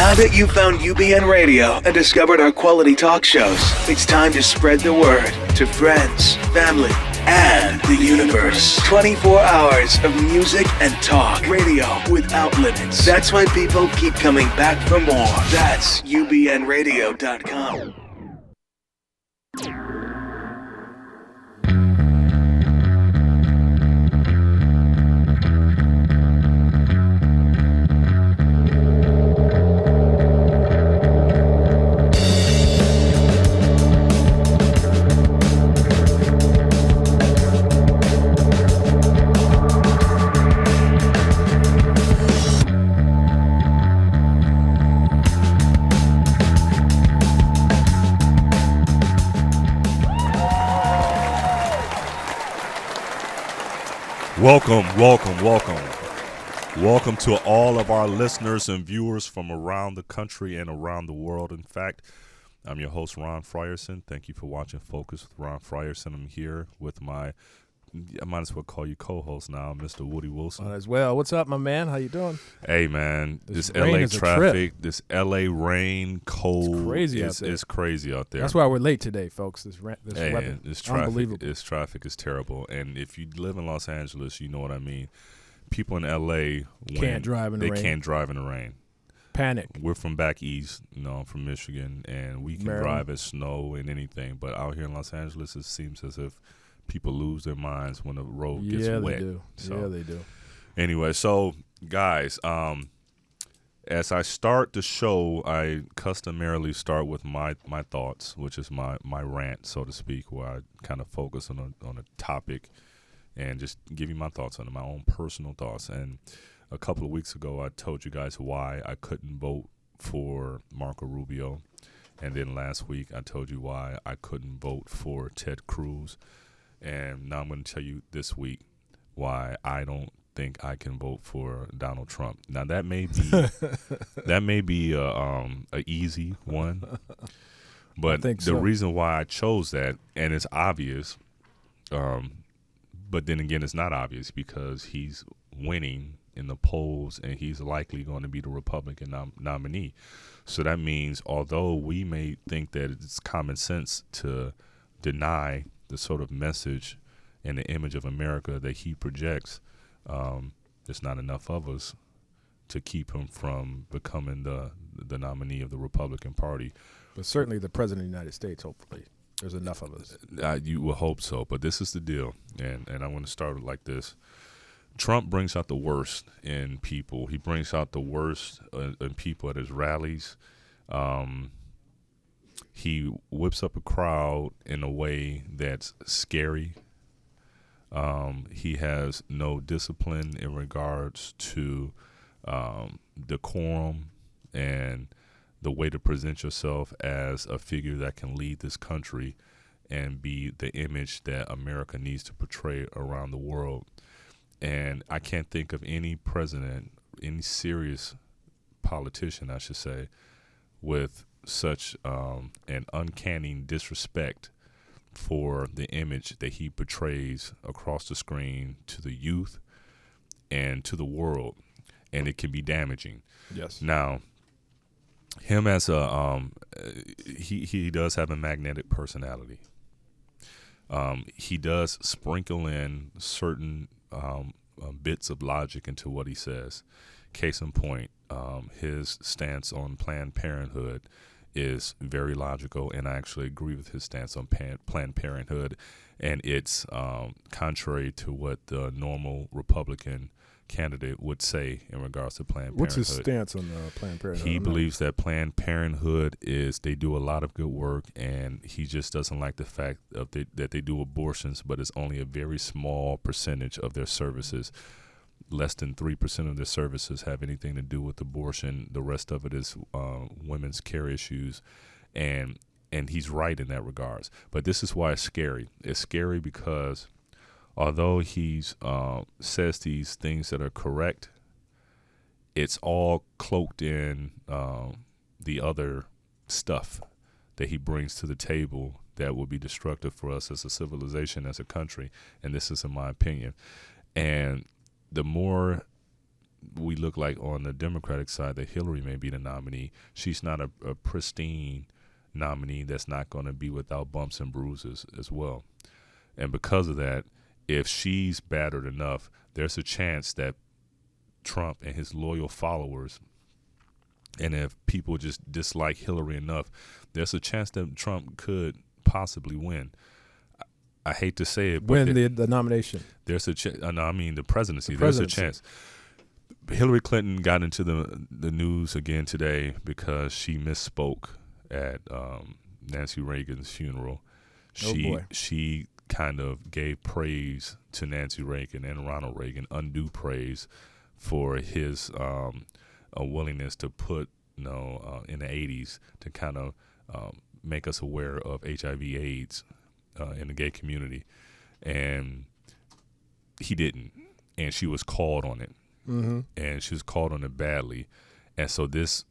Now that you've found UBN Radio and discovered our quality talk shows, it's time to spread the word to friends, family, and the universe. 24 hours of music and talk. Radio without limits. That's why people keep coming back for more. That's UBNradio.com. Welcome to all of our listeners and viewers from around the country and around the world. In fact, I'm your host, Ron Frieson. Thank you for watching Focus with Ron Frieson. I'm here with I might as well call you co-host now, Mr. Woody Wilson. As well. What's up, my man? How you doing? Hey, man, this LA traffic, this LA rain, cold. It's crazy out there. It's crazy out there. That's why we're late today, folks. This weather. This traffic, unbelievable. This traffic is terrible. And if you live in Los Angeles, you know what I mean. People in LA can't drive in the rain. They can't drive in the rain. Panic. We're from back east, I'm from Michigan, and we can drive in snow and anything. But out here in Los Angeles, it seems as if people lose their minds when the road gets wet. They do. So, yeah, they do. Anyway, so guys, as I start the show, I customarily start with my thoughts, which is my rant, so to speak, where I kind of focus on a topic and just give you my thoughts on it, my own personal thoughts. And a couple of weeks ago, I told you guys why I couldn't vote for Marco Rubio. And then last week, I told you why I couldn't vote for Ted Cruz. And now I'm going to tell you this week why I don't think I can vote for Donald Trump. Now, that may be a easy one. But the reason why I chose that, and it's obvious, but then again, it's not obvious because he's winning in the polls and he's likely going to be the Republican nominee. So that means although we may think that it's common sense to deny the sort of message and the image of America that he projects, there's not enough of us to keep him from becoming the nominee of the Republican Party. But certainly the President of the United States, hopefully. There's enough of us. You will hope so, but this is the deal, and I want to start it like this. Trump brings out the worst in people. He brings out the worst in people at his rallies. He whips up a crowd in a way that's scary. He has no discipline in regards to decorum and the way to present yourself as a figure that can lead this country and be the image that America needs to portray around the world. And I can't think of any president, any serious politician, I should say, with such an uncanny disrespect for the image that he portrays across the screen to the youth and to the world. And it can be damaging. Yes. Now, him as he does have a magnetic personality. He does sprinkle in certain bits of logic into what he says. Case in point, his stance on Planned Parenthood is very logical, and I actually agree with his stance on Planned Parenthood, and it's contrary to what the normal Republican candidate would say in regards to Planned Parenthood. What's his stance on Planned Parenthood? He believes that Planned Parenthood they do a lot of good work, and he just doesn't like the fact that they do abortions, but it's only a very small percentage of their services. Less than 3% of their services have anything to do with abortion. The rest of it is women's care issues, and he's right in that regards. But this is why it's scary. It's scary because although he's says these things that are correct, it's all cloaked in the other stuff that he brings to the table that will be destructive for us as a civilization, as a country. And this is in my opinion. And the more we look like on the Democratic side that Hillary may be the nominee. She's not a pristine nominee that's not going to be without bumps and bruises as well. And because of that, if she's battered enough, there's a chance that Trump and his loyal followers, and if people just dislike Hillary enough, there's a chance that Trump could possibly win. I hate to say it, but win the nomination. There's a chance. No, I mean the presidency. There's a chance. Hillary Clinton got into the news again today because she misspoke at Nancy Reagan's funeral. She kind of gave praise to Nancy Reagan and Ronald Reagan, undue praise for his a willingness to put, in the 80s to kind of make us aware of HIV/AIDS in the gay community, and he didn't, and she was called on it, and she was called on it badly, and so this,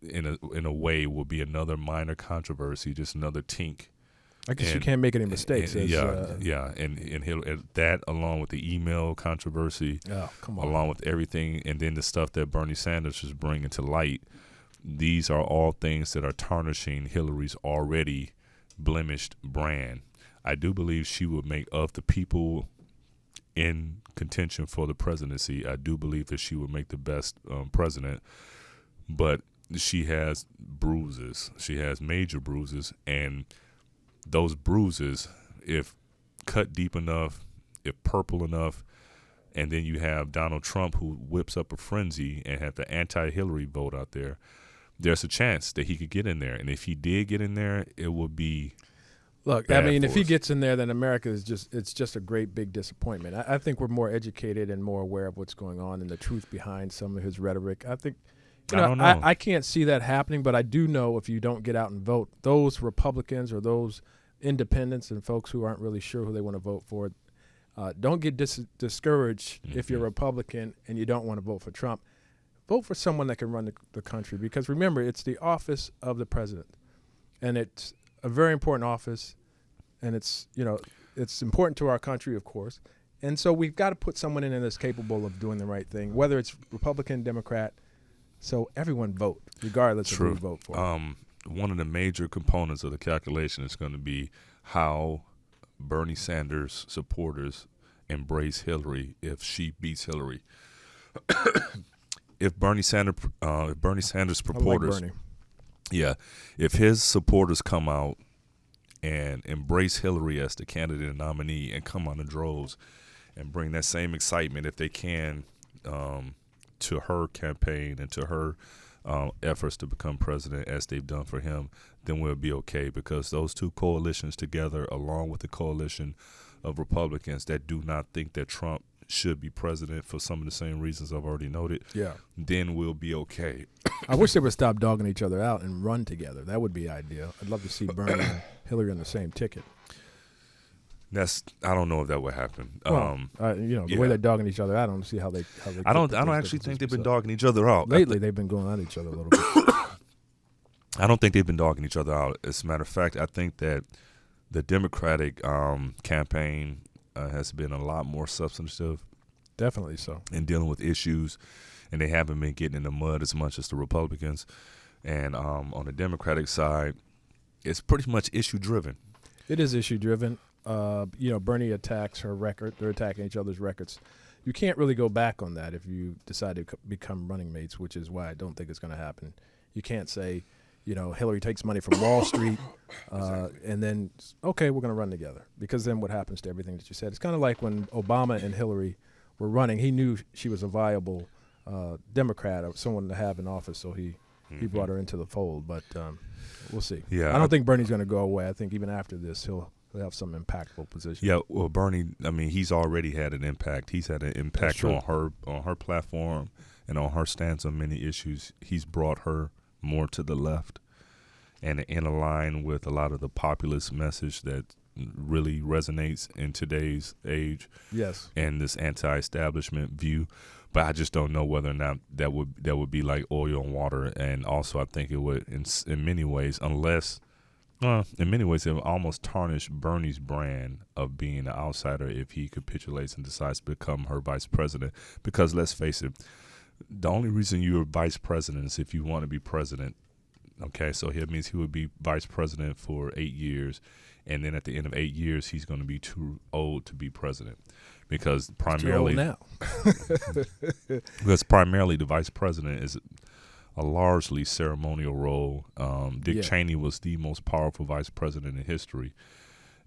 in a way, will be another minor controversy, just another tink. I guess you can't make any mistakes. And that, along with the email controversy, along with everything, and then the stuff that Bernie Sanders is bringing to light, these are all things that are tarnishing Hillary's already blemished brand. I do believe she would make, of the people in contention for the presidency, I do believe that she would make the best president, but she has bruises. She has major bruises, and those bruises, if cut deep enough, if purple enough, and then you have Donald Trump who whips up a frenzy and have the anti-Hillary vote out there, there's a chance that he could get in there. And if he did get in there, it would be Look, I mean, if he gets in there, then America is just a great big disappointment. I think we're more educated and more aware of what's going on and the truth behind some of his rhetoric. I think I don't know. I can't see that happening, but I do know if you don't get out and vote, those Republicans or those independents and folks who aren't really sure who they want to vote for, don't get discouraged if you're a Republican and you don't want to vote for Trump. Vote for someone that can run the country, because remember, it's the office of the president, and it's a very important office, and it's important to our country, of course. And so we've got to put someone in there that's capable of doing the right thing, whether it's Republican, Democrat. So everyone vote, regardless of who you vote for. One of the major components of the calculation is going to be how Bernie Sanders supporters embrace Hillary if she beats Hillary. If Bernie Sanders supporters, if his supporters come out and embrace Hillary as the candidate and nominee and come on in droves and bring that same excitement, if they can, to her campaign and to her efforts to become president as they've done for him, then we'll be okay, because those two coalitions together, along with the coalition of Republicans that do not think that Trump should be president for some of the same reasons I've already noted, then we'll be okay. I wish they would stop dogging each other out and run together. That would be ideal. I'd love to see Bernie and Hillary on the same ticket. I don't know if that would happen. Well, the way they're dogging each other out, I don't see how they. I don't actually think they've been dogging each other out. Lately, they've been going at each other a little bit. I don't think they've been dogging each other out. As a matter of fact, I think that the Democratic campaign has been a lot more substantive. Definitely so. In dealing with issues, and they haven't been getting in the mud as much as the Republicans. And on the Democratic side, it's pretty much issue driven. It is issue driven. Bernie attacks her record. They're attacking each other's records. You can't really go back on that if you decide to become running mates, which is why I don't think it's going to happen. You can't say, Hillary takes money from Wall Street and then, okay, we're going to run together. Because then what happens to everything that you said? It's kind of like when Obama and Hillary were running. He knew she was a viable Democrat or someone to have in office, so he brought her into the fold. But we'll see. Yeah, I don't think Bernie's going to go away. I think even after this, he'll have some impactful position. Yeah, well, Bernie, I mean, he's already had an impact. He's had an impact on her platform and on her stance on many issues. He's brought her more to the left and in line with a lot of the populist message that really resonates in today's age. Yes. And this anti-establishment view. But I just don't know whether or not that would be like oil and water. And also I think it would in many ways, unless In many ways, it would almost tarnish Bernie's brand of being an outsider if he capitulates and decides to become her vice president. Because let's face it, the only reason you're vice president is if you want to be president. Okay, so it means he would be vice president for 8 years, and then at the end of 8 years, he's going to be too old to be president. Because primarily, now. because primarily the vice president is a largely ceremonial role. Dick Cheney was the most powerful vice president in history,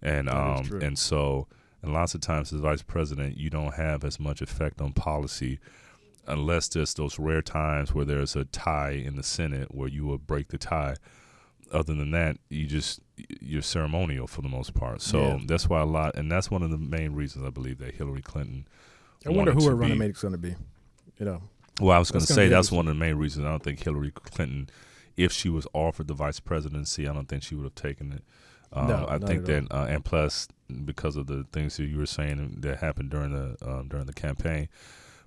and so lots of times as vice president, you don't have as much effect on policy, unless there's those rare times where there's a tie in the Senate where you will break the tie. Other than that, you're ceremonial for the most part. So that's why that's one of the main reasons I believe that Hillary Clinton. I wonder who her running mate's going to be. Well, I was going to say that's one of the main reasons I don't think Hillary Clinton, if she was offered the vice presidency, I don't think she would have taken it. I think that, and plus because of the things that you were saying that happened during the campaign,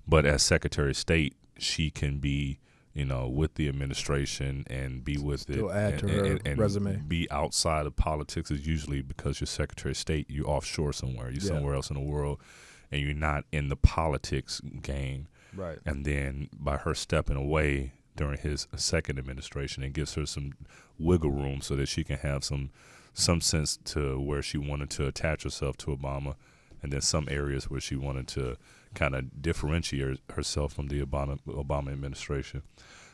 but as Secretary of State, she can be, with the administration and be with Still it, add to her resume. Be outside of politics. Is usually because you're Secretary of State, you're offshore somewhere, you're somewhere else in the world, and you're not in the politics game. Right. And then by her stepping away during his second administration, it gives her some wiggle room so that she can have some sense to where she wanted to attach herself to Obama, and then some areas where she wanted to kind of differentiate herself from the Obama administration.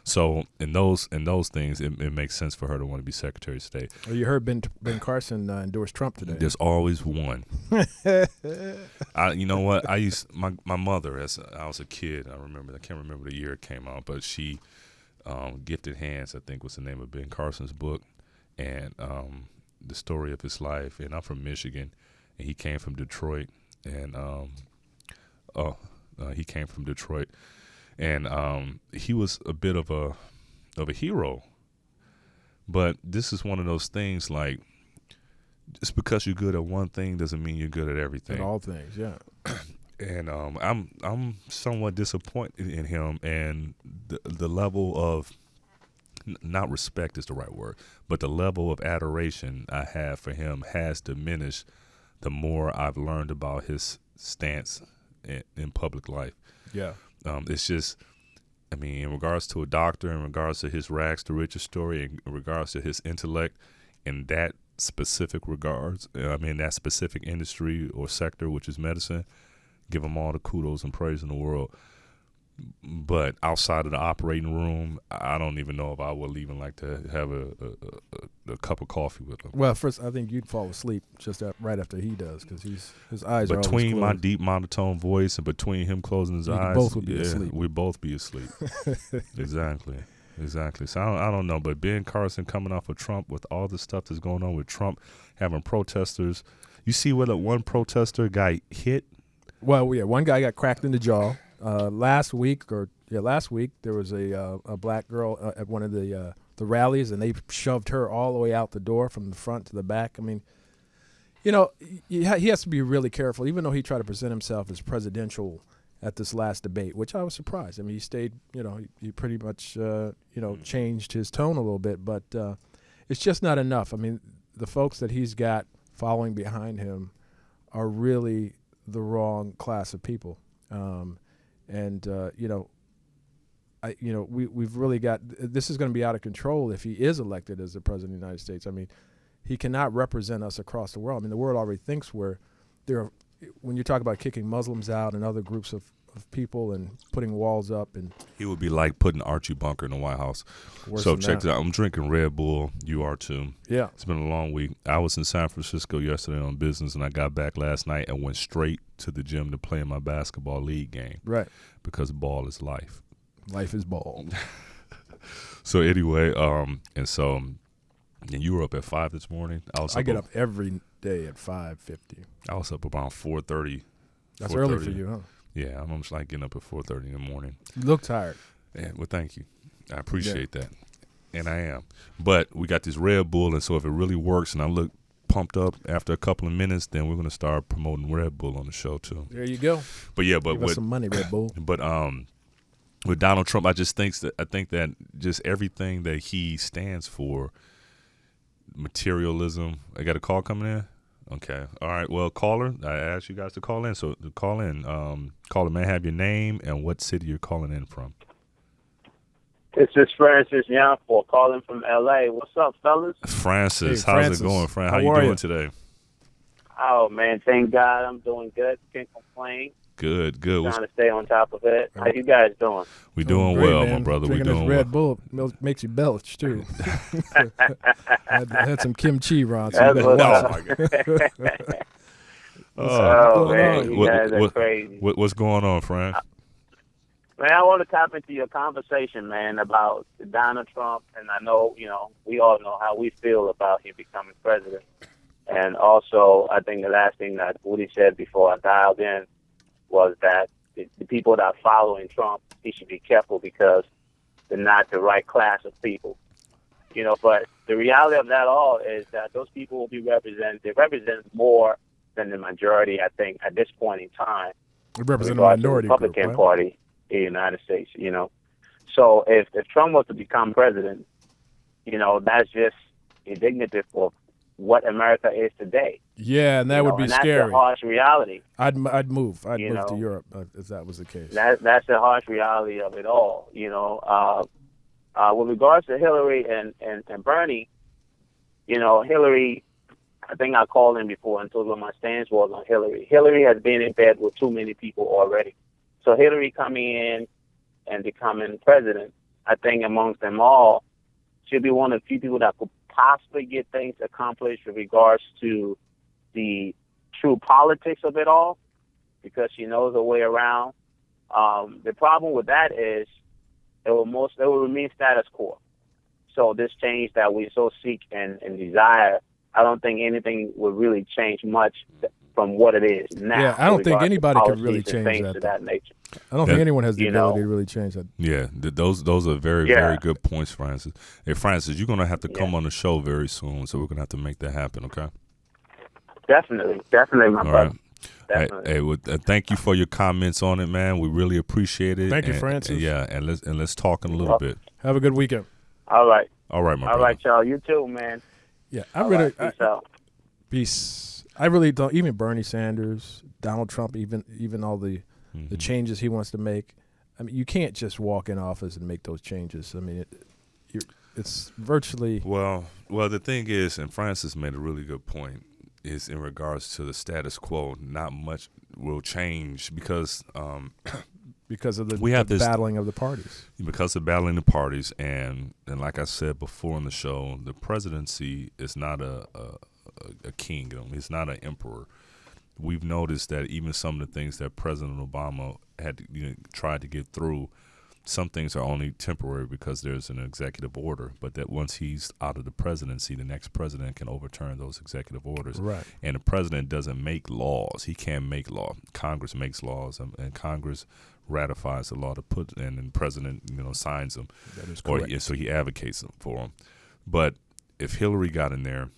So in those things, it makes sense for her to want to be Secretary of State. Well, you heard Ben Carson endorse Trump today. There's always one. You know what? My mother, as I was a kid, I can't remember the year it came out, but she, Gifted Hands, I think was the name of Ben Carson's book, and the story of his life. And I'm from Michigan, and he came from Detroit, and he was a bit of a hero. But this is one of those things, like, just because you're good at one thing doesn't mean you're good at everything. At all things, yeah. And I'm somewhat disappointed in him, and the level of, not respect is the right word, but the level of adoration I have for him has diminished the more I've learned about his stance in public life. Yeah. It's just, in regards to a doctor, in regards to his rags to riches story, in regards to his intellect, in that specific regards, that specific industry or sector, which is medicine, give him all the kudos and praise in the world. But outside of the operating room, I don't even know if I would even like to have a cup of coffee with him. Well, first, I think you'd fall asleep just right after he does, because his eyes are always between closed. my deep monotone voice and between him closing his eyes, both would be asleep. We'd both be asleep. Exactly. So I don't know, but Ben Carson coming off of Trump with all the stuff that's going on with Trump, having protesters. You see where that one protester got hit? Well, yeah, one guy got cracked in the jaw. Last week there was a black girl at one of the rallies, and they shoved her all the way out the door from the front to the back. He has to be really careful, even though he tried to present himself as presidential at this last debate, which I was surprised. He stayed, he pretty much, changed his tone a little bit, but it's just not enough. The folks that he's got following behind him are really the wrong class of people. We've really got, this is going to be out of control if he is elected as the president of the United States. He cannot represent us across the world. The world already thinks when you talk about kicking Muslims out and other groups of people and putting walls up, and he would be like putting Archie Bunker in the White House. So check this out. I'm drinking Red Bull. You are too. Yeah. It's been a long week. I was in San Francisco yesterday on business, and I got back last night and went straight to the gym to play in my basketball league game. Right. Because ball is life. Life is ball. So anyway, and you were up at 5 this morning. I get up every day at 5:50. I was up around 4:30. That's early for you, huh? Yeah, I'm just like getting up at 4:30 in the morning. You look tired. Yeah, well, thank you. I appreciate that. And I am. But we got this Red Bull, and so if it really works and I look pumped up after a couple of minutes, then we're going to start promoting Red Bull on the show, too. There you go. But yeah, Give us some money, Red Bull. But with Donald Trump, I think that just everything that he stands for, materialism. I got a call coming in. Okay. All right. Well, caller, I asked you guys to call in. So to call in. Caller, may I have your name and what city you're calling in from? This is Francis Yanfor calling from L.A. What's up, fellas? Francis, Hey, how's Francis. it going, Fran? How How you are doing you? today? Oh, man, thank God I'm doing good. Can't complain. Good. Trying to stay on top of it. How you guys doing? We doing Great, well, man. my brother. We Drinking doing this Red well. Bull makes you belch too. I had some kimchi, Ron. So That's you better what's watch up. it. Oh, going man, on? you guys are crazy. What's going on, Fran? Man, I want to tap into your conversation, man, about Donald Trump. And I know, we all know how we feel about him becoming president. And also, I think the last thing that Woody said before I dialed in was that the people that are following Trump, he should be careful because they're not the right class of people. But the reality of that all is that those people will be represented. They represent more than the majority, I think, at this point in time. We represent a regards to the minority Republican group, right? Party in the United States, So if Trump was to become president, that's just indicative of what America is today. Yeah, and that would be and scary. That's the harsh reality. I'd move. I'd You move to know. Europe if that was the case. That's the harsh reality of it all. With regards to Hillary and Bernie, Hillary, I think I called in before and told what my stance was on Hillary. Hillary has been in bed with too many people already. So Hillary coming in and becoming president, I think amongst them all, she'll be one of the few people that could possibly get things accomplished with regards to the true politics of it all, because she knows her way around. The problem with that is it will remain status quo. So this change that we so seek and desire, I don't think anything will really change much from what it is now. Yeah, I don't think anybody can really policies and change things that, of that nature. I don't think anyone has the you know. ability to really change that. Yeah, those are very, Yeah. very good points, Francis. Hey, Francis, you're going to have to come on the show very soon, so we're going to have to make that happen, okay? Definitely, my All brother. right. Definitely. Hey, well, thank you for your comments on it, man. We really appreciate it. Thank you, And- Francis. Yeah, and let's talk in a little bit. Have a good weekend. All right. All right, my All brother. right, y'all. You too, man. Yeah, All right, peace out. Peace. I really don't. Even Bernie Sanders, Donald Trump, even all the changes he wants to make. I mean, you can't just walk in office and make those changes. I mean, it's virtually. Well, the thing is, and Francis made a really good point, is in regards to the status quo, not much will change because Because of we have the this battling of the parties. Because of battling the parties, and like I said before in the show, the presidency is not a kingdom. It's not an emperor. We've noticed that even some of the things that President Obama had tried to get through, some things are only temporary because there's an executive order, but that once he's out of the presidency, the next president can overturn those executive orders. Right. And the president doesn't make laws. He can't make law. Congress makes laws, and Congress ratifies the law to put in, and the president, signs them. That is correct. So he advocates them for them. But if Hillary got in there,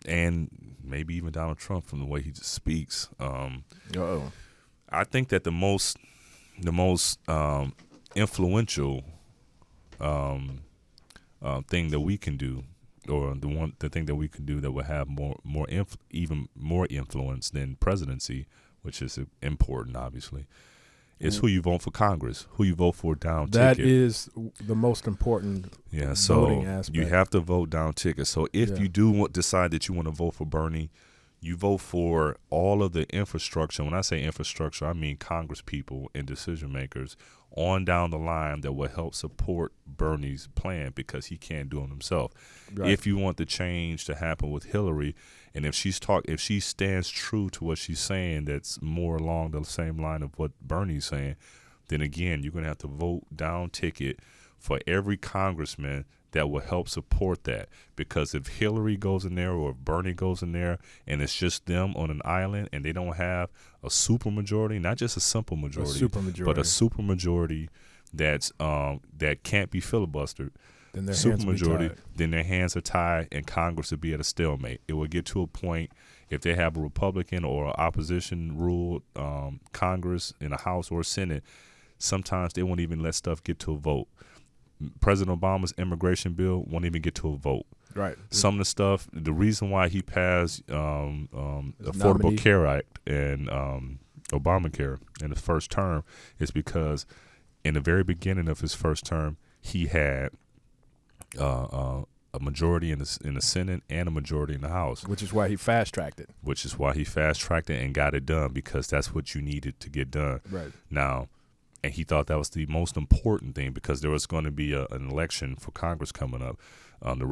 and maybe even Donald Trump from the way he just speaks, I think that the most influential thing that we can do, or the thing that we can do that will have even more influence than presidency, which is important, obviously, is who you vote for Congress, who you vote for down That ticket. is the most important voting aspect. You have to vote down ticket. So if you do decide that you want to vote for Bernie, you vote for all of the infrastructure. When I say infrastructure, I mean Congress people and decision makers on down the line that will help support Bernie's plan, because he can't do it himself. Right. If you want the change to happen with Hillary, and if she stands true to what she's saying, that's more along the same line of what Bernie's saying, then again, you're going to have to vote down ticket for every congressman that will help support that. Because if Hillary goes in there, or if Bernie goes in there, and it's just them on an island, and they don't have a supermajority, not just a simple majority, but a supermajority that's that can't be filibustered, then their hands will be supermajority, tied. then their hands are tied, and Congress will be at a stalemate. It will get to a point, if they have a Republican or opposition ruled Congress in a House or Senate, sometimes they won't even let stuff get to a vote. President Obama's immigration bill won't even get to a vote. Right. Some of the stuff, the reason why he passed Affordable nominee. Care Act and Obamacare in his first term is because in the very beginning of his first term, he had a majority in the Senate and a majority in the House. Which is why he fast-tracked it. Which is why he fast-tracked it and got it done, because that's what you needed to get done. Right. Now, and he thought that was the most important thing, because there was going to be an election for Congress coming up. The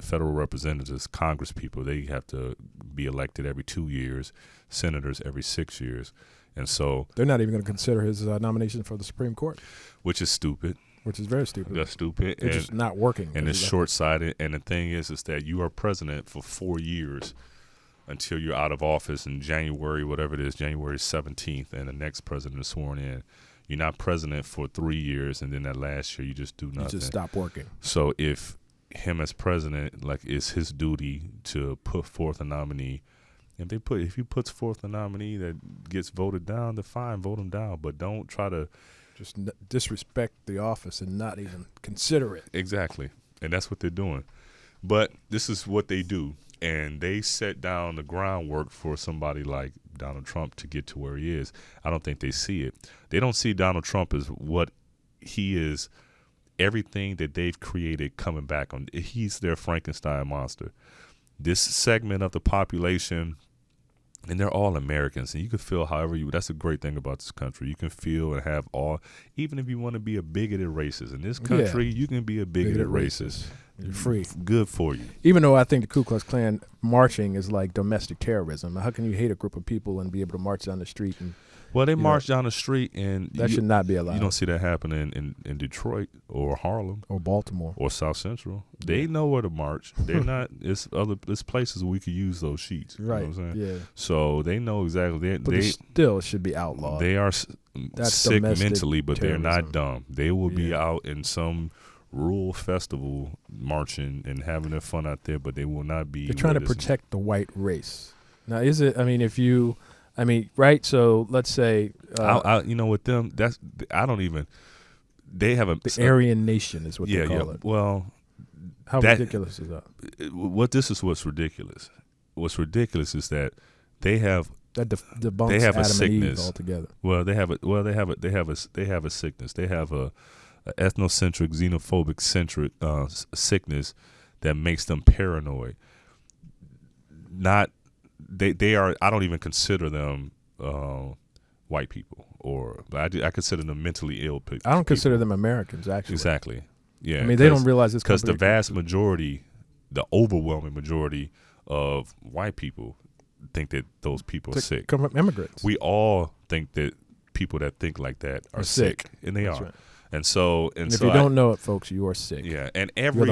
federal representatives, Congress people, they have to be elected every 2 years, senators every 6 years. And so they're not even going to consider his nomination for the Supreme Court. Which is stupid. Which is very stupid. That's stupid. It's just not working. And it's short-sighted. And the thing is that you are president for 4 years until you're out of office in January, whatever it is, January 17th, and the next president is sworn in. You're not president for 3 years, and then that last year you just do nothing. You just stop working. So if him as president, like, it's his duty to put forth a nominee. If he puts forth a nominee that gets voted down, then fine, vote him down. But don't try to just disrespect the office and not even consider it. Exactly, and that's what they're doing. But this is what they do, and they set down the groundwork for somebody like Donald Trump to get to where he is. I don't think they see it. They don't see Donald Trump as what he is, everything that they've created coming back on. He's their Frankenstein monster. This segment of the population, and they're all Americans, and you can feel however you. That's a great thing about this country. You can feel and have all, even if you want to be a bigoted racist. In this country, you can be a bigoted racist. You're free. Good for you. Even though I think the Ku Klux Klan marching is like domestic terrorism. How can you hate a group of people and be able to march down the street? Well, they march down the street, and that should not be allowed. You don't see that happening in Detroit or Harlem or Baltimore or South Central. They know where to march. They're not. It's places where we could use those sheets. Right. You know what I'm saying? Yeah. So they know exactly. They still should be outlawed. They are sick mentally, but terrorism. They're not dumb. They will be out in some rural festival marching and having their fun out there, but they will not be. They're trying to protect the white race. Now, is it? Right? So let's say, with them, I don't even. They have the Aryan Nation is what they call it. Well, how ridiculous is that? What's ridiculous? What's ridiculous is that they have debunks they have Adam a sickness and Eve altogether. They have a sickness. They have a ethnocentric, xenophobic centric sickness that makes them paranoid. They are. I don't even consider them white people, I consider them mentally ill people. I don't consider them Americans, actually. Exactly. Yeah. I mean, they don't realize this because the vast majority, the overwhelming majority of white people think that those people are sick. Immigrants. We all think that people that think like that are sick, and they are. Right. And so, if you don't know it, folks, you are sick. Yeah, and every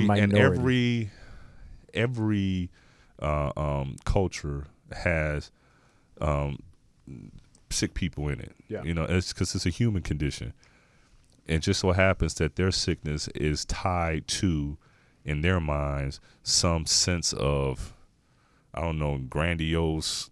culture has sick people in it. Yeah. It's because it's a human condition. It just so happens that their sickness is tied to, in their minds, some sense of, grandiose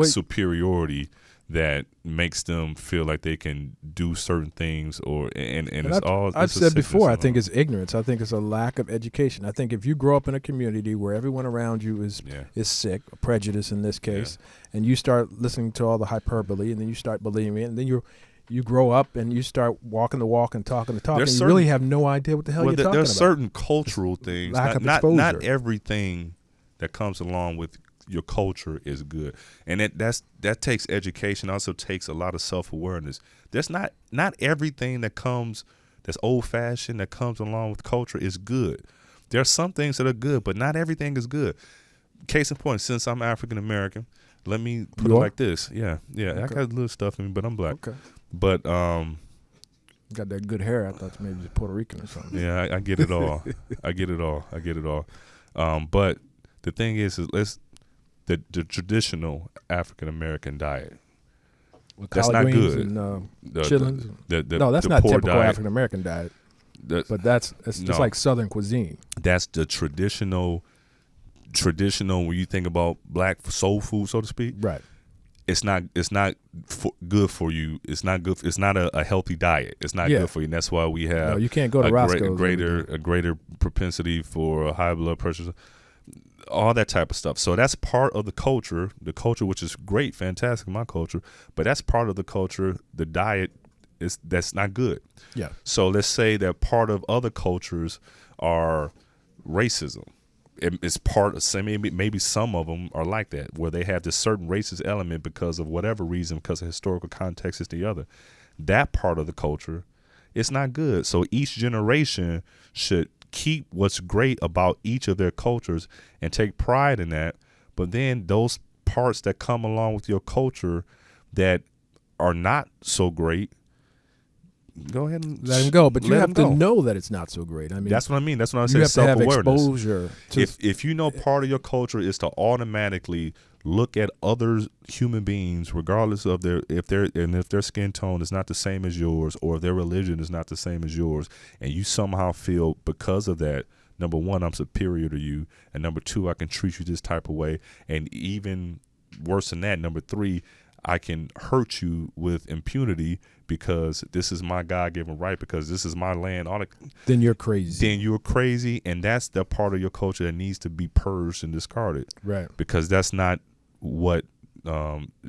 superiority that makes them feel like they can do certain things, I've said before, I think it's ignorance. I think it's a lack of education. I think if you grow up in a community where everyone around you is sick, prejudice in this case, and you start listening to all the hyperbole, and then you start believing it, and then you grow up and you start walking the walk and talking the talk, and you really have no idea what the hell you're talking about. There's certain cultural things, not everything that comes along with your culture is good, and that takes education. Also takes a lot of self-awareness. There's not everything that's old-fashioned that comes along with culture is good. There are some things that are good, but not everything is good. Case in point, since I'm African American, let me put it like this. Yeah, okay. I got a little stuff in me, but I'm black. Okay, but got that good hair. I thought maybe you're Puerto Rican or something. Yeah, I get it all. I get it all. But the thing is the traditional African American diet. That's not good. And, chitlins. No, that's not typical African American diet. But it's like Southern cuisine. That's the traditional when you think about black soul food, so to speak. Right. it's not good for you. It's not good. It's not a healthy diet. It's not good for you. And that's why we have no, you can't go to Roscoe's a greater propensity for high blood pressure, all that type of stuff. So that's part of the culture which is great, fantastic, my culture, but that's part of the culture. The diet that's not good. Yeah. So let's say that part of other cultures are racism. It's part of maybe some of them are like that, where they have this certain racist element because of whatever reason, because of historical context is the other. That part of the culture, it's not good. So each generation should keep what's great about each of their cultures and take pride in that. But then those parts that come along with your culture that are not so great, go ahead and let them go. But you have to know that it's not so great. I mean, that's what I mean. That's what I you say. have to have Self-awareness. exposure. If you know part of your culture is to automatically look at other human beings, regardless of if their skin tone is not the same as yours, or if their religion is not the same as yours, and you somehow feel because of that, number one, I'm superior to you, and number two, I can treat you this type of way, and even worse than that, number three, I can hurt you with impunity because this is my God-given right, because this is my land. Then you're crazy. Then you're crazy, and that's the part of your culture that needs to be purged and discarded. Right. Because that's not what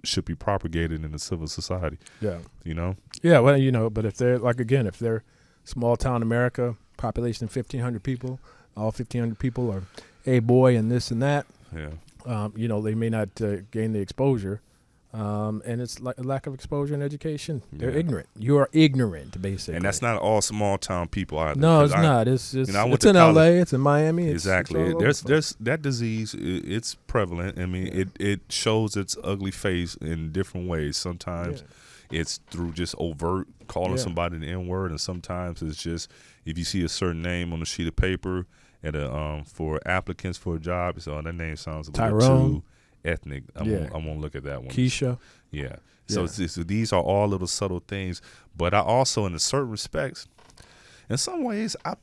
should be propagated in a civil society. Yeah. You know? Yeah, well, but if they're small town America, population of 1,500 people, all 1,500 people are a boy and this and that. Yeah. They may not gain the exposure. And it's like a lack of exposure and education. They're ignorant. You are ignorant, basically. And that's not all small town people either. No, it's not. It's I went it's to in college. LA. It's in Miami. Exactly. There's that disease. It's prevalent. I mean, it shows its ugly face in different ways. Sometimes it's through just overt calling somebody the N-word, and sometimes it's just if you see a certain name on a sheet of paper at for applicants for a job, so that name sounds a little too ethnic. I won't look at that one. Keisha. Yeah. So these are all little subtle things, but I also, in certain respects, in some ways, I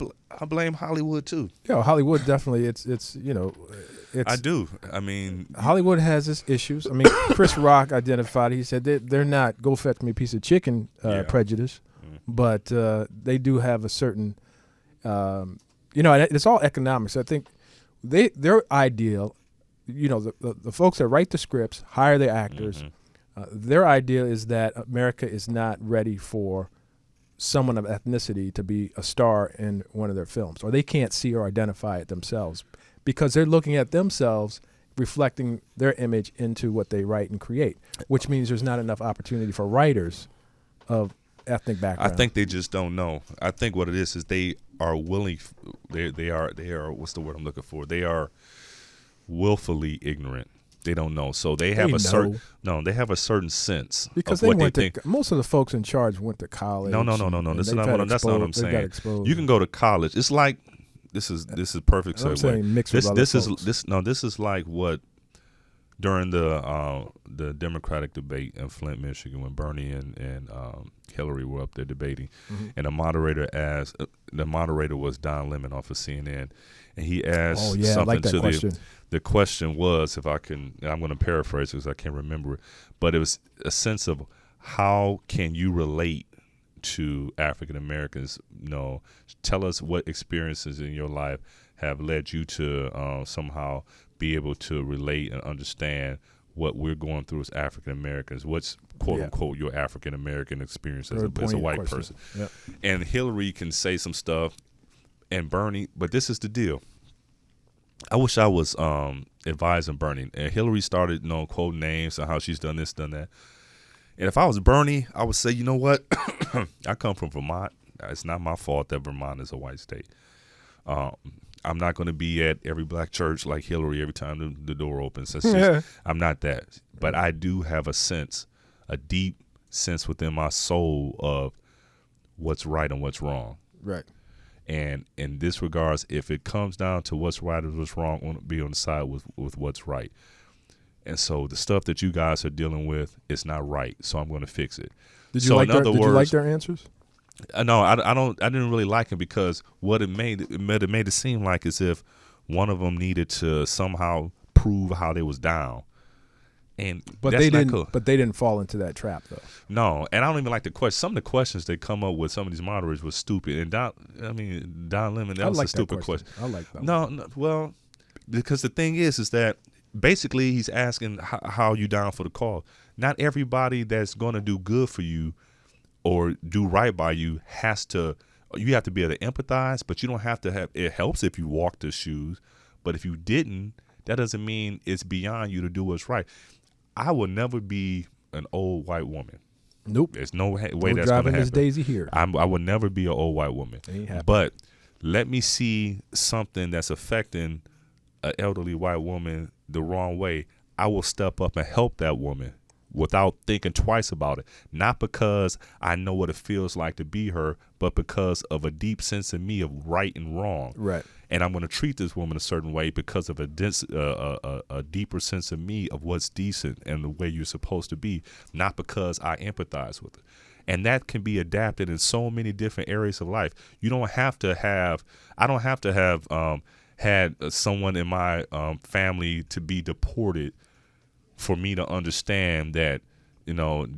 blame Hollywood too. Yeah, Hollywood definitely. It's I do. I mean, Hollywood has its issues. I mean, Chris Rock identified. He said they're not go fetch me a piece of chicken prejudice, but they do have a certain, it's all economics. I think their ideal. The folks that write the scripts, hire the actors, their idea is that America is not ready for someone of ethnicity to be a star in one of their films, or they can't see or identify it themselves because they're looking at themselves reflecting their image into what they write and create, which means there's not enough opportunity for writers of ethnic background. I think they just don't know. I think what it is they are willing. They are. What's the word I'm looking for? They are willfully ignorant. They don't know, so they have they have a certain sense because of what they think. Most of the folks in charge went to college. No. That's not what I'm saying. You can go to college. It's like this is perfect segue. I'm saying mixed with other folks. This is like what during the Democratic debate in Flint, Michigan, when Bernie and Hillary were up there debating, and the moderator was Don Lemon off of CNN, and he asked something like that to question. The question was, I'm going to paraphrase because I can't remember it, but it was a sense of how can you relate to African Americans? Tell us what experiences in your life have led you to somehow be able to relate and understand what we're going through as African Americans. What's quote unquote your African American experience as a white person? Yep. And Hillary can say some stuff, and Bernie, but this is the deal. I wish I was advising Bernie. And Hillary started, quoting names and how she's done this, done that. And if I was Bernie, I would say, you know what? I come from Vermont. It's not my fault that Vermont is a white state. I'm not going to be at every black church like Hillary every time the door opens. I'm not that. But I do have a deep sense within my soul of what's right and what's wrong. Right. And in this regards, if it comes down to what's right or what's wrong, I want to be on the side with what's right. And so the stuff that you guys are dealing with is not right. So I'm going to fix it. Did you like their answers? No, I didn't really like it because what it made it seem like as if one of them needed to somehow prove how they was down. And But that's they not didn't. cool. But they didn't fall into that trap, though. No, and I don't even like the question. Some of the questions they come up with, some of these moderators was stupid. And Don Lemon, that was a stupid question. I like that. No, well, because the thing is that basically he's asking how you down for the cause. Not everybody that's going to do good for you or do right by you has to. You have to be able to empathize, but you don't have to have. It helps if you walk the shoes, but if you didn't, that doesn't mean it's beyond you to do what's right. I will never be an old white woman. Nope. There's no way No that's going to driving happen. Miss Daisy here. I would never be an old white woman. Ain't happening. But let me see something that's affecting an elderly white woman the wrong way. I will step up and help that woman without thinking twice about it. Not because I know what it feels like to be her, but because of a deep sense in me of right and wrong. Right. And I'm going to treat this woman a certain way because of a deeper sense of me of what's decent and the way you're supposed to be, not because I empathize with it. And that can be adapted in so many different areas of life. You don't have to have, I don't have to have had someone in my family to be deported for me to understand that,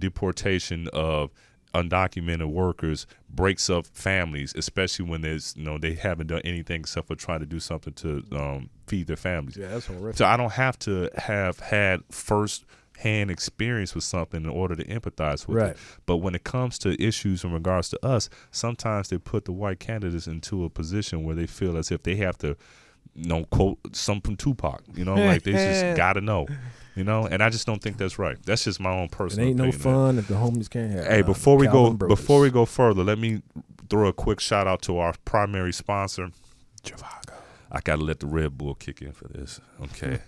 deportation of undocumented workers breaks up families, especially when there's, they haven't done anything except for trying to do something to feed their families. Yeah, that's horrific. So I don't have to have had first-hand experience with something in order to empathize with it. But when it comes to issues in regards to us, sometimes they put the white candidates into a position where they feel as if they have to, quote some from Tupac, like they just got to know. And I just don't think that's right. That's just my own personal It ain't opinion. no fun if the homies can't have. Hey, before we go further, let me throw a quick shout out to our primary sponsor, Javago. I gotta let the Red Bull kick in for this. Okay,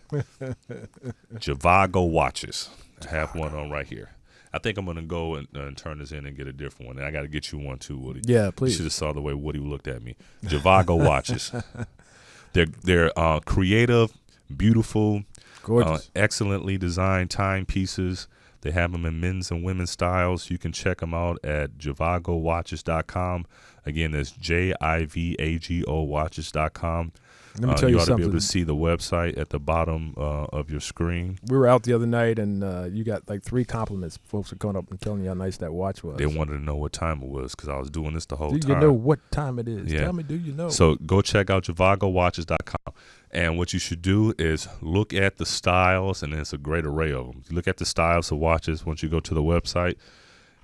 Javago watches. I have one on right here. I think I'm gonna go and turn this in and get a different one. And I gotta get you one too, Woody. Yeah, please. You should have saw the way Woody looked at me. Javago watches. They're creative, beautiful. Gorgeous. Excellently designed timepieces. They have them in men's and women's styles. You can check them out at JavagoWatches.com. Again, that's JIVAGO watches.com. Let me tell you ought something. to be able to see the website at the bottom of your screen. We were out the other night, and you got like 3 compliments. Folks were coming up and telling you how nice that watch was. They wanted to know what time it was because I was doing this the whole time. Do you know what time it is? Yeah. Tell me, do you know? So go check out JavagoWatches.com. And what you should do is look at the styles, and there's a great array of them. Look at the styles of watches once you go to the website.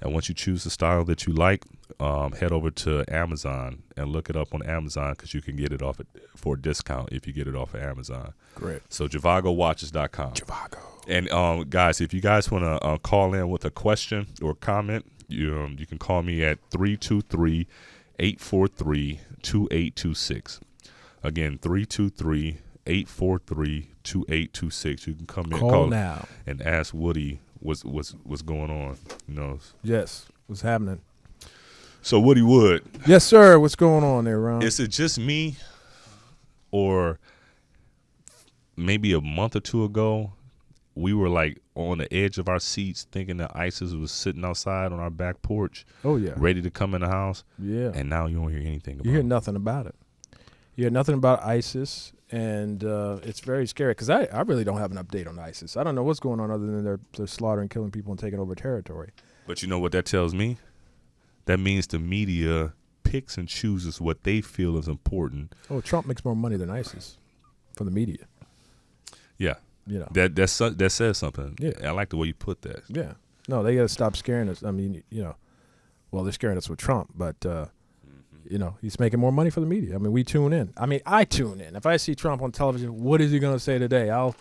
And once you choose the style that you like, head over to Amazon and look it up on Amazon because you can get it off for a discount if you get it off of Amazon. Great. So JavagoWatches.com. Javago. And guys, if you guys want to call in with a question or comment, you can call me at 323-843-2826. Again, 323-843-2826. You can come in, call now, and ask Woody what's going on. Yes, what's happening? So Woody Wood. Yes, sir. What's going on there, Ron? Is it just me, or maybe a month or two ago, we were like on the edge of our seats thinking that ISIS was sitting outside on our back porch, Oh yeah, ready to come in the house, yeah. and now you don't hear anything about You hear it. nothing about it. You hear nothing about ISIS, and it's very scary because I really don't have an update on ISIS. I don't know what's going on other than they're slaughtering, killing people, and taking over territory. But you know what that tells me? That means the media picks and chooses what they feel is important. Oh, Trump makes more money than ISIS from the media. Yeah. That says something. Yeah. I like the way you put that. Yeah. No, they got to stop scaring us. I mean, well, they're scaring us with Trump, but he's making more money for the media. I mean, we tune in. I mean, I tune in. If I see Trump on television, what is he going to say today? I'll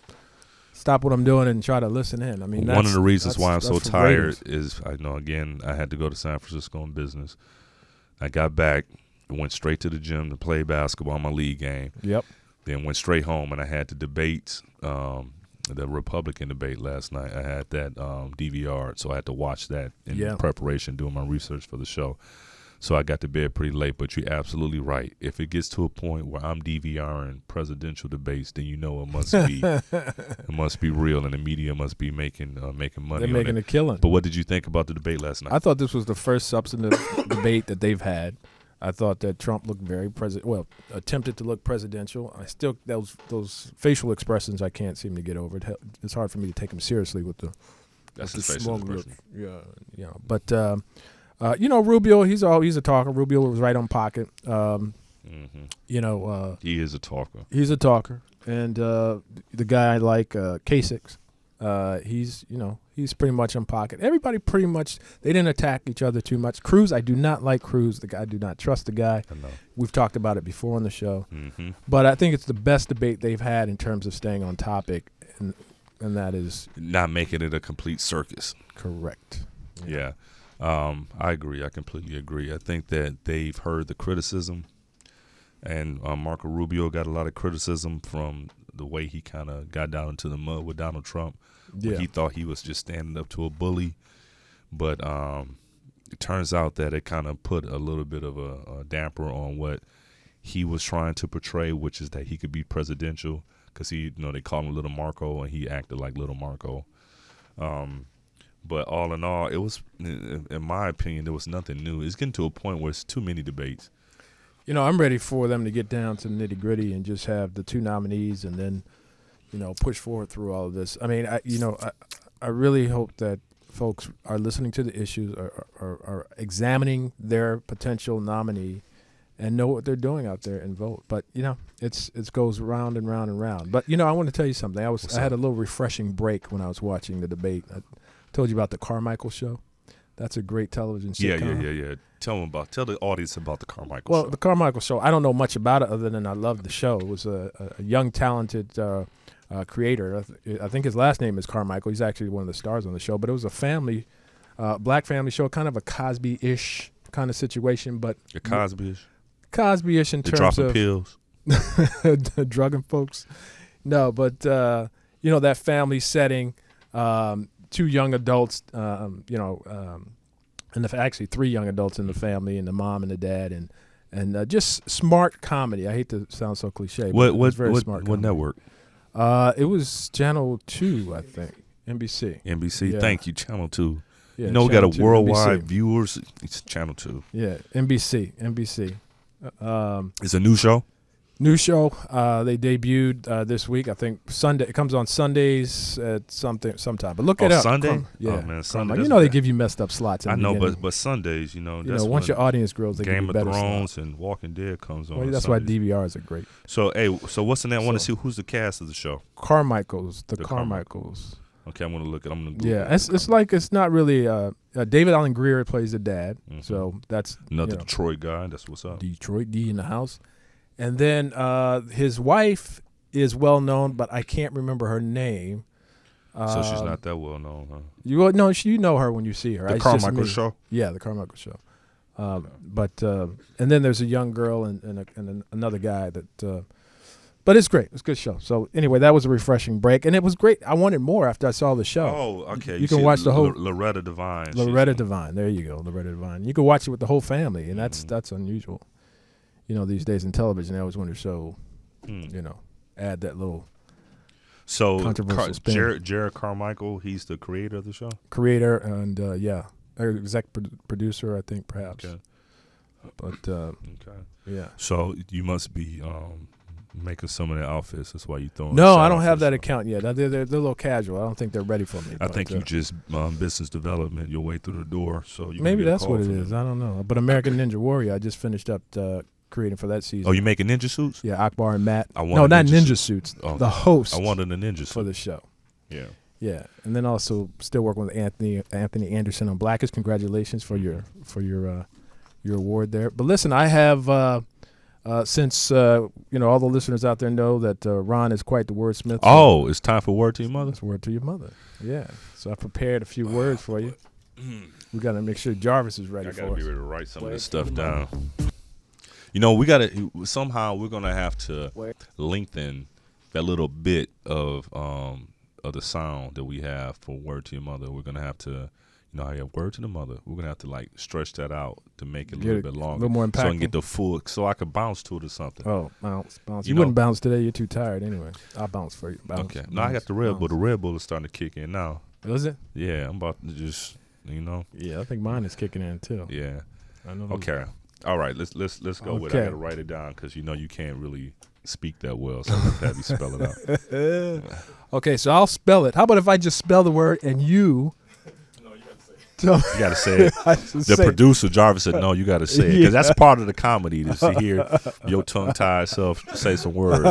stop what I'm doing and try to listen in. I mean, one of the reasons why I'm so for tired ratings. is I had to go to San Francisco on business. I got back, went straight to the gym to play basketball, my league game. Yep. Then went straight home, and I had the debate, the Republican debate last night. I had that DVR, so I had to watch that in preparation, doing my research for the show. So I got to bed pretty late, but you're absolutely right. If it gets to a point where I'm DVRing presidential debates, then it must be real, and the media must be making money. They're making a killing. But what did you think about the debate last night? I thought this was the first substantive debate that they've had. I thought that Trump looked very attempted to look presidential. I still those facial expressions I can't seem to get over. It's hard for me to take him seriously with the smug look. Yeah. But Rubio, he's a talker. Rubio was right on pocket. He is a talker. He's a talker, and the guy like Kasich, he's pretty much on pocket. Everybody pretty much, they didn't attack each other too much. Cruz, I do not like Cruz. I do not trust the guy. I know. We've talked about it before on the show, but I think it's the best debate they've had in terms of staying on topic, and that is not making it a complete circus. Correct. Yeah. I agree. I completely agree. I think that they've heard the criticism, and Marco Rubio got a lot of criticism from the way he kind of got down into the mud with Donald Trump. Yeah. He thought he was just standing up to a bully, but it turns out that it kind of put a little bit of a damper on what he was trying to portray, which is that he could be presidential, because they call him Little Marco, and he acted like Little Marco. But all in all, it was, in my opinion, there was nothing new. It's getting to a point where it's too many debates. I'm ready for them to get down to the nitty gritty and just have the two nominees and then, push forward through all of this. I mean, I really hope that folks are listening to the issues, are examining their potential nominee, and know what they're doing out there and vote. But it goes round and round and round. But I want to tell you something. I had a little refreshing break when I was watching the debate. I told you about the Carmichael show. That's a great television sitcom. Yeah. Tell the audience about the Carmichael show. Well, the Carmichael show, I don't know much about it other than I loved the show. It was a young, talented creator. I think his last name is Carmichael. He's actually one of the stars on the show. But it was a black family show, kind of a Cosby-ish kind of situation. But a Cosby-ish? Cosby-ish in terms dropping of pills, drugging folks. No, but that family setting. Two young adults, and actually three young adults in the family, and the mom and the dad, and just smart comedy. I hate to sound so cliche, but it was very smart comedy. What network? It was Channel 2, I think. NBC. NBC. Yeah. Thank you, Channel 2. Yeah, we got a 2, worldwide NBC. viewers. It's Channel 2. Yeah, NBC. It's a new show? New show. They debuted this week. I think Sunday. It comes on Sundays at sometime. But look it up. Sunday? Yeah. Oh, man, Sunday. They give you messed up slots. I know, but Sundays, that's once your audience grows, they Game give you better of Thrones slots. and Walking Dead comes on. Well, that's Sundays. why DVRs are great. So, what's the name? I want to see who's the cast of the show. Carmichaels. The Carmichaels. Okay, I'm gonna Google Yeah, it's not really. David Allen Greer plays the dad, so that's another Detroit guy. That's what's up. Detroit D in the house. And then his wife is well known, but I can't remember her name. So she's not that well known, huh? You know her when you see her. The Carmichael Show? Yeah, the Carmichael Show. And then there's a young girl and another guy that. But it's great. It's a good show. So anyway, that was a refreshing break, and it was great. I wanted more after I saw the show. Oh, okay. You can watch the whole Loretta Devine. Loretta Devine. There you go, Loretta Devine. You can watch it with the whole family, and that's unusual. These days in television, they always want to show, add that little controversial spin. Jared Carmichael, he's the creator of the show? Creator and, exec producer, I think, perhaps. Okay. But, okay. Yeah. So you must be making some of their outfits. That's why you throwing. No, I don't have that account yet. They're a little casual. I don't think they're ready for me. I think you just business development your way through the door. So you maybe that's what it is. I don't know. But American Ninja Warrior, I just finished up creating for that season. Oh, you making ninja suits? Yeah, Akbar and Matt. Not ninja suits. Oh, the host. I wanted a ninja suit for the show. Yeah. Yeah, and then also still working with Anthony Anderson on Blackest. Congratulations for your award there. But listen, I have since all the listeners out there know that Ron is quite the wordsmith. Oh, it's time for Word to Your Mother. It's Word to Your Mother. Yeah. So I prepared a few words for you. We got to make sure Jarvis is ready for us. I got to be ready to write some of this stuff down. We're going to have to lengthen that little bit of the sound that we have for Word to Your Mother. We're going to have to, how you have Word to the Mother. We're going to have to stretch that out to make it a little bit longer. A little more impactful. So I can get the full, so I can bounce to it or something. Oh, bounce. You wouldn't bounce today. You're too tired anyway. I'll bounce for you. Okay. No, I got the Red Bull. The Red Bull is starting to kick in now. Is it? Yeah, I'm about to just, Yeah, I think mine is kicking in too. Yeah. I know. Okay. All right, let's go with it. I Okay. gotta write it down because you can't really speak that well, so I'm gonna have you spell it out. Okay, so I'll spell it. How about if I just spell the word and you? You gotta say it. I should The say- producer Jarvis said, "No, you gotta say it because that's part of the comedy to see hear your tongue-tied self say some words.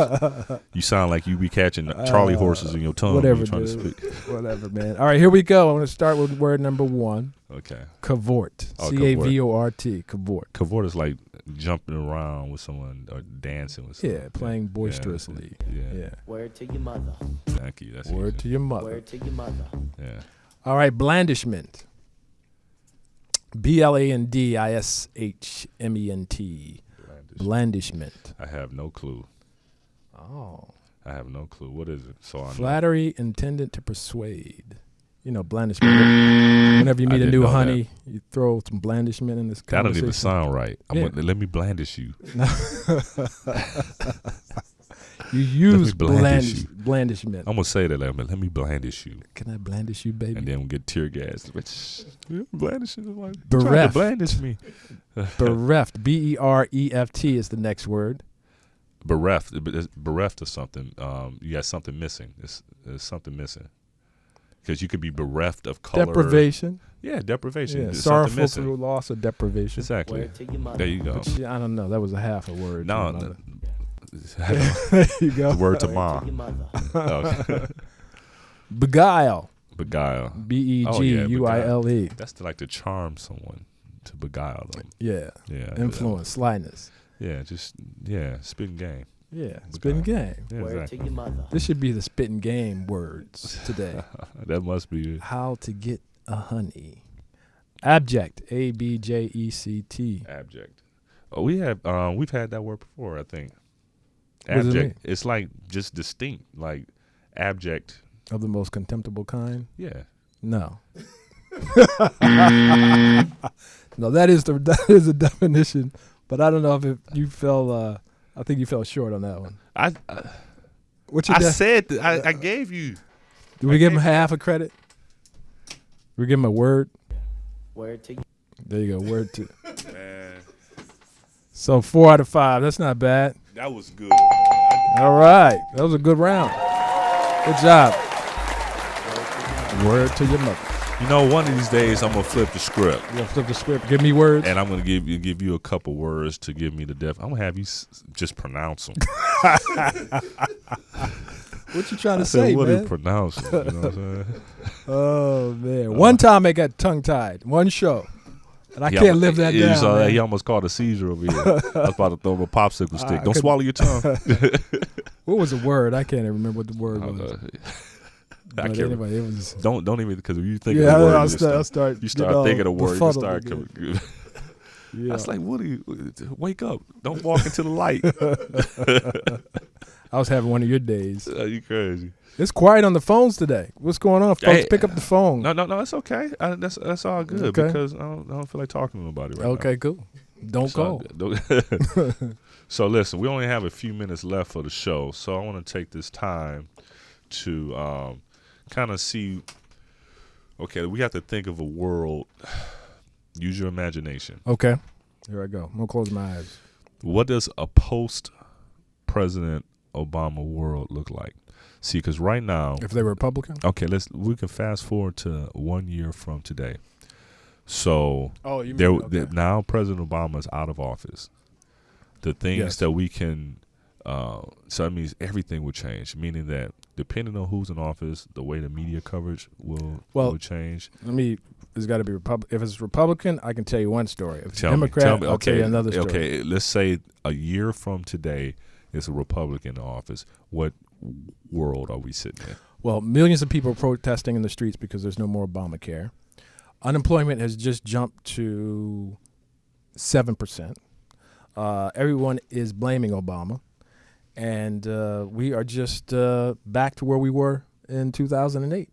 You sound like you be catching Charlie horses in your tongue Whatever, when you're trying dude. to speak." Whatever, man. All right, here we go. I'm going to start with word number 1. Okay, Cavort. Oh, Cavort. Cavort. cavort is like jumping around with someone or dancing with someone. Yeah, playing boisterously. Yeah. Word to your mother. Thank you. That's Word easy. to your mother. Word to your mother. Yeah. All right, blandishment. BLANDISHMENT. Blandishment. I have no clue. Oh. I have no clue. What is it? So I know. Flattery intended to persuade. Blandishment. Whenever you I meet a didn't new know honey, you throw some blandishment in this That don't conversation. even sound right. Yeah. Let me blandish you. You use blandish you. blandishment. I'm gonna say that. Let me blandish you, Can I blandish you, baby? and then we'll get tear gas. Blandish is like trying to Bereft. blandish me. Bereft. BEREFT is the next word. Bereft. It's bereft of something. You got something missing. There's something missing. Because you could be bereft of color. Deprivation. Yeah, deprivation. Yeah, There's something sorrowful missing. through loss or deprivation. Exactly. Word to your mother. There you go. But I don't know. That was a half a word. No, to no. there you go. Word to Word to mom. your mother. Okay. Beguile. Beguile. BEGUILE. That's like to charm someone, to beguile them. Yeah. Yeah. Influence. Slyness. Yeah, spitting game. Yeah. Spitting game. Yeah, Word exactly. to your mother. This should be the spitting game words today. That must be it. How to get a honey. Abject. ABJECT. Abject. Oh, we've had that word before, I think. What does it mean? Abject. It's like just distinct, like abject. Of the most contemptible kind? Yeah. No. No, that is the definition. But I don't know if you fell. I think you fell short on that one. What's your said that I gave you. Do we give him half a credit? We give him a word. Word to your There you go. Word to. Man, So 4 out of 5. That's not bad. that was good. All right, that was a good round. Good job. Word to your mother. One of these days I'm gonna flip the script, You gonna flip the script? Give me words. and I'm gonna give you a couple words to give me the I'm gonna have you just pronounce them. What you trying to I said, say, what do you man? pronounce them? You know what I'm saying? Oh man! One time I got tongue tied. One show, and I He can't almost- live that you down. saw that? man. He almost caught a seizure over here. I was about to throw him a popsicle stick. I Don't couldn't- swallow your tongue. What was the word? I can't even remember what the word I was. don't know. I But can't anyway, it was. Don't even because you think Yeah, of the word, I'll you just start. I'll start. you start thinking of word. You befuddled start. again. Yeah. I was like, "What are you? Wake up! Don't walk into the light." I was having one of your days. You crazy? It's quiet on the phones today. What's going on, folks? Hey, Pick up the phone. No, it's okay. That's all good Okay. because I don't feel like talking to nobody right now. Okay, cool. Don't So, go. So listen, we only have a few minutes left for the show, so I want to take this time to kind of see. Okay, we have to think of a world. Use your imagination. Okay. Here I go. I'm gonna close my eyes. What does a post-President Obama world look like? See, because right now, If they were Republican. okay, we can fast forward to 1 year from today. So Oh, you mean now President Obama is out of office. The things Yes. that we can, so that means everything will change. Meaning that depending on who's in office, the way the media coverage will change. It's got to be Republican. If it's Republican, I can tell you one story. If it's Tell Democrat, me, I'll tell you another story. Okay, let's say a year from today is a Republican in office. What world are we sitting in? Well, millions of people are protesting in the streets because there's no more Obamacare. Unemployment has just jumped to 7%. Everyone is blaming Obama. And we are just back to where we were in 2008.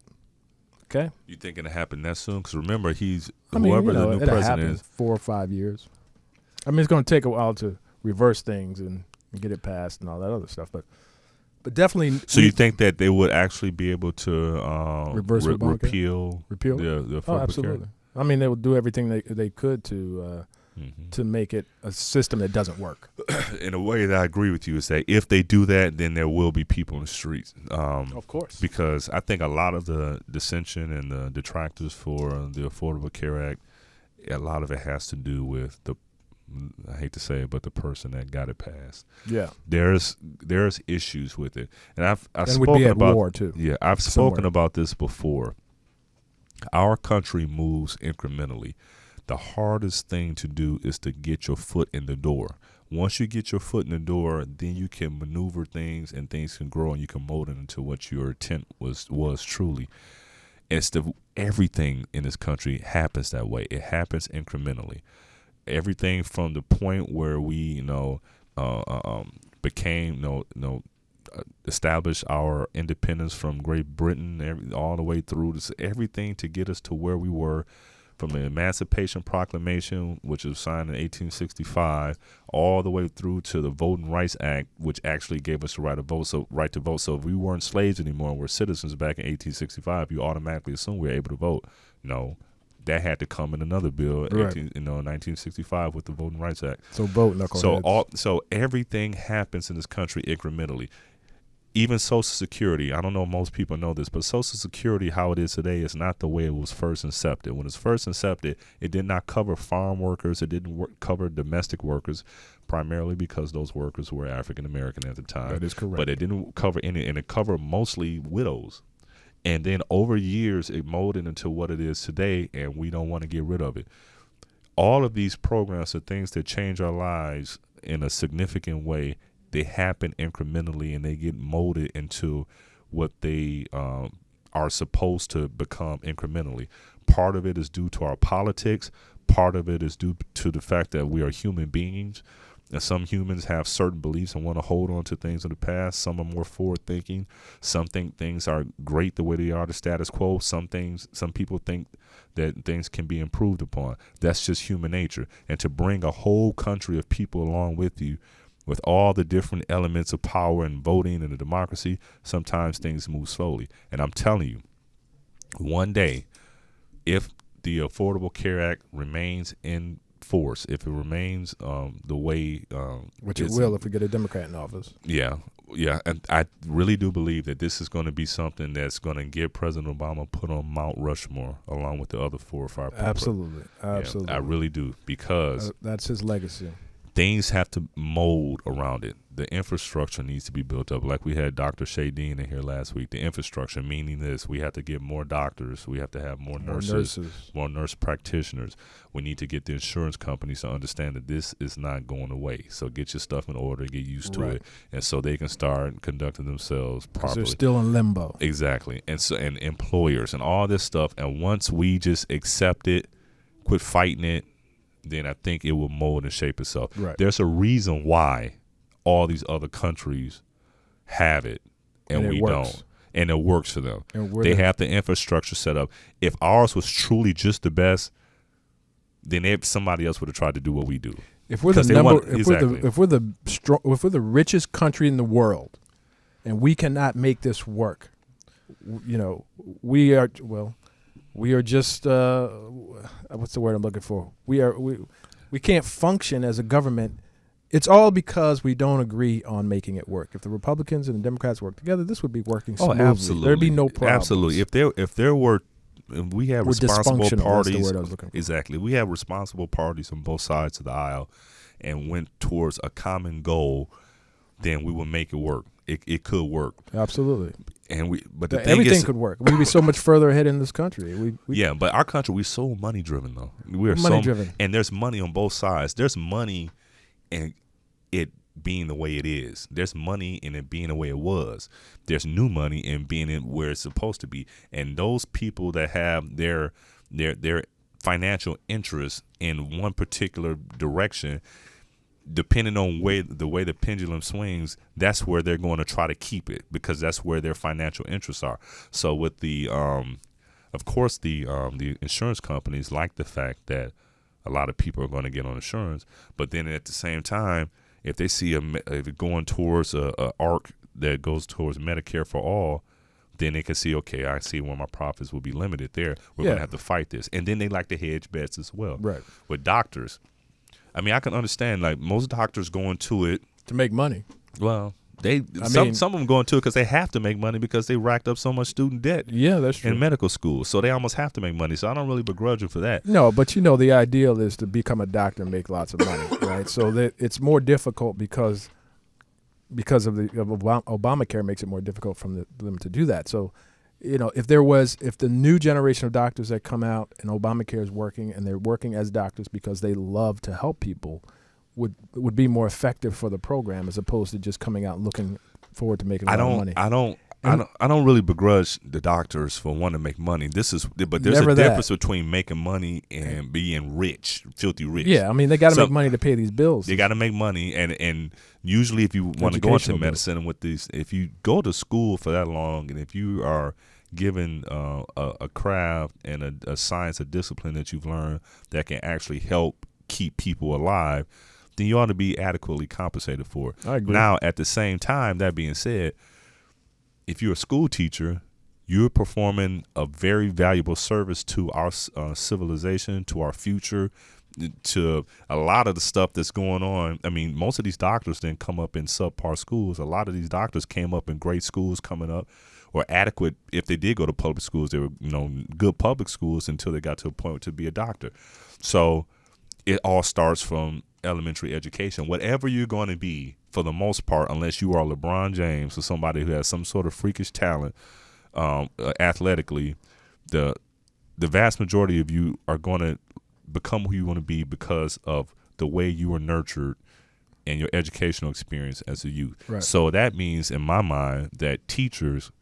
Okay? You think it'll happen that soon? Because remember, It'll the new president happen is. 4 or 5 years. I mean, it's going to take a while to reverse things and get it passed and all that other stuff. But definitely. So you think that they would actually be able to Reverse Obamacare? repeal repeal? the Oh, Affordable absolutely. Care? I mean, they would do everything they could to to make it a system that doesn't work. In a way that I agree with you is that if they do that, then there will be people in the streets. Of course. Because I think a lot of the dissension and the detractors for the Affordable Care Act, a lot of it has to do with I hate to say it, but the person that got it passed. Yeah. There's issues with it. And I've And spoken we'd be at about war, too. Yeah, I've spoken about this before. Our country moves incrementally. The hardest thing to do is to get your foot in the door. Once you get your foot in the door, then you can maneuver things and things can grow and you can mold it into what your intent was truly. Everything in this country happens that way. It happens incrementally. Everything from the point where we, established our independence from Great Britain, all the way through this, everything to get us to where we were, from the Emancipation Proclamation, which was signed in 1865, all the way through to the Voting Rights Act, which actually gave us the right to vote. So if we weren't slaves anymore and we're citizens back in 1865, you automatically assume we're able to vote. No, that had to come in another bill in 1965 with the Voting Rights Act. So vote, knuckleheads. So everything happens in this country incrementally. Even Social Security, I don't know if most people know this, but Social Security, how it is today, is not the way it was first incepted. When it was first incepted, it did not cover farm workers. It didn't cover domestic workers, primarily because those workers were African American at the time. That is correct. But it didn't cover any, and it covered mostly widows. And then over years, it molded into what it is today, and we don't want to get rid of it. All of these programs are things that change our lives in a significant way. They happen incrementally and they get molded into what they are supposed to become incrementally. Part of it is due to our politics. Part of it is due to the fact that we are human beings. And some humans have certain beliefs and want to hold on to things of the past. Some are more forward thinking. Some think things are great the way they are, the status quo. Some people think that things can be improved upon. That's just human nature. And to bring a whole country of people along with you, with all the different elements of power and voting and the democracy, sometimes things move slowly. And I'm telling you, one day, if the Affordable Care Act remains in force, if it remains the way which it will if we get a Democrat in office. Yeah, and I really do believe that this is going to be something that's going to get President Obama put on Mount Rushmore along with the other 4 or 5 people. Absolutely. Yeah, I really do, because that's his legacy. Things have to mold around it. The infrastructure needs to be built up. Like we had Dr. Shadeen in here last week. The infrastructure, meaning this, we have to get more doctors. We have to have more nurses, more nurse practitioners. We need to get the insurance companies to understand that this is not going away. So get your stuff in order, get used to it, and so they can start conducting themselves properly. They're still in limbo. Exactly. And employers and all this stuff. And once we just accept it, quit fighting it, then I think it will mold and shape itself. Right. There's a reason why all these other countries have it and we don't. And it works for them. They have the infrastructure set up. If ours was truly just the best, then somebody else would have tried to do what we do. If we're the richest country in the world and we cannot make this work, we are just what's the word I'm looking for? We can't function as a government. It's all because we don't agree on making it work. If the Republicans and the Democrats work together, this would be working smoothly. Oh, absolutely. There'd be no problems. Absolutely. If we have responsible parties. That's the word I was looking for. Exactly. We have responsible parties on both sides of the aisle and went towards a common goal, then we will make it work. It could work. Absolutely. But the thing everything could work. We'd be so much further ahead in this country. But our country, we're so money driven though. We're money driven, and there's money on both sides. There's money in it being the way it is. There's money in it being the way it was. There's new money in being it where it's supposed to be. And those people that have their financial interests in one particular direction, depending on the way the pendulum swings, that's where they're going to try to keep it, because that's where their financial interests are. So with the of course the insurance companies like the fact that a lot of people are going to get on insurance, but then at the same time, if they see if it going towards a arc that goes towards Medicare for all, then they can see, okay, I see where my profits will be limited there. We're going to have to fight this. And then they like to hedge bets as well. Right. With doctors, I mean, I can understand, like, most doctors go into it. To make money. Well, some of them go into it because they have to make money because they racked up so much student debt. Yeah, that's true. In medical school, so they almost have to make money. So I don't really begrudge them for that. No, but the ideal is to become a doctor and make lots of money, right? So that it's more difficult because of Obamacare makes it more difficult for them to do that. So, if the new generation of doctors that come out and Obamacare is working and they're working as doctors because they love to help people, would be more effective for the program as opposed to just coming out and looking forward to making a lot of money. I don't really begrudge the doctors for wanting to make money. But there's a difference between making money and being rich, filthy rich. Yeah, I mean they got to make money to pay these bills. They got to make money, and usually if you want to go into medicine and with these, if you go to school for that long, and if you are given a craft and a science, a discipline that you've learned that can actually help keep people alive, then you ought to be adequately compensated for it. I agree. Now, at the same time, that being said, if you're a school teacher, you're performing a very valuable service to our civilization, to our future, to a lot of the stuff that's going on. I mean, most of these doctors didn't come up in subpar schools. A lot of these doctors came up in great schools coming up, or adequate. If they did go to public schools, they were good public schools until they got to a point to be a doctor. So it all starts from elementary education. Whatever you're going to be, for the most part, unless you are LeBron James or somebody who has some sort of freakish talent athletically, the vast majority of you are going to become who you want to be because of the way you were nurtured and your educational experience as a youth. Right. So that means, in my mind, that teachers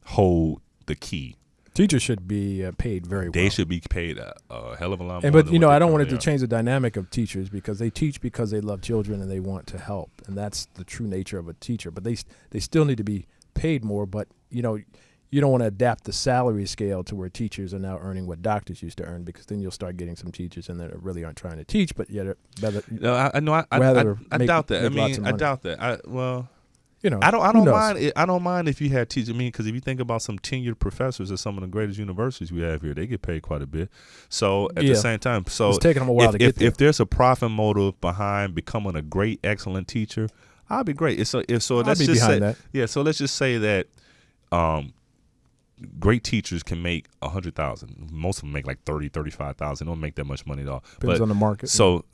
hold the key. Teachers should be paid very well. They should be paid a hell of a lot more. But I don't want it to change the dynamic of teachers because they teach because they love children and they want to help, and that's the true nature of a teacher. But they still need to be paid more. But you don't want to adapt the salary scale to where teachers are now earning what doctors used to earn, because then you'll start getting some teachers in there that really aren't trying to teach, but yet I doubt that. I doubt that. I don't mind. I don't mind if you had teachers. I mean, because if you think about some tenured professors at some of the greatest universities we have here, they get paid quite a bit. So at the same time, it's taking them a while to get there. If there's a profit motive behind becoming a great, excellent teacher, I'll be great. So let's just say that. Yeah. So let's just say that. Great teachers can make $100,000. Most of them make like $30,000, $35,000. They don't make that much money at all. Depends on the market. So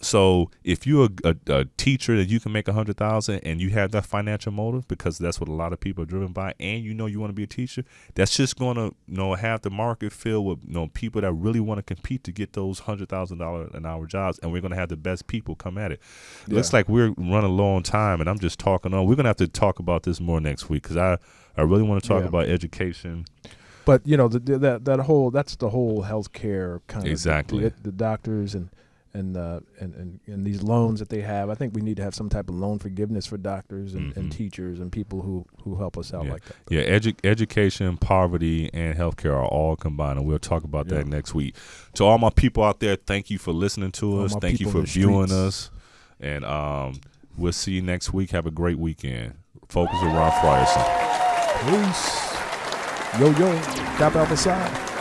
if you're a teacher that you can make $100,000 and you have that financial motive, because that's what a lot of people are driven by, and you want to be a teacher, that's just going to have the market filled with people that really want to compete to get those $100,000 an hour jobs, and we're going to have the best people come at it. Yeah. Looks like we're running low on time, and I'm just talking on. We're going to have to talk about this more next week because I really want to talk about education. But that's the whole healthcare kind of exactly the doctors and these loans that they have. I think we need to have some type of loan forgiveness for doctors and teachers and people who help us out like that. Yeah, education, poverty, and healthcare are all combined, and we'll talk about that next week. To all my people out there, thank you for listening to us. Thank you for viewing us, and we'll see you next week. Have a great weekend. Focus with Ron Frieson. Peace. Yo, tap out the side.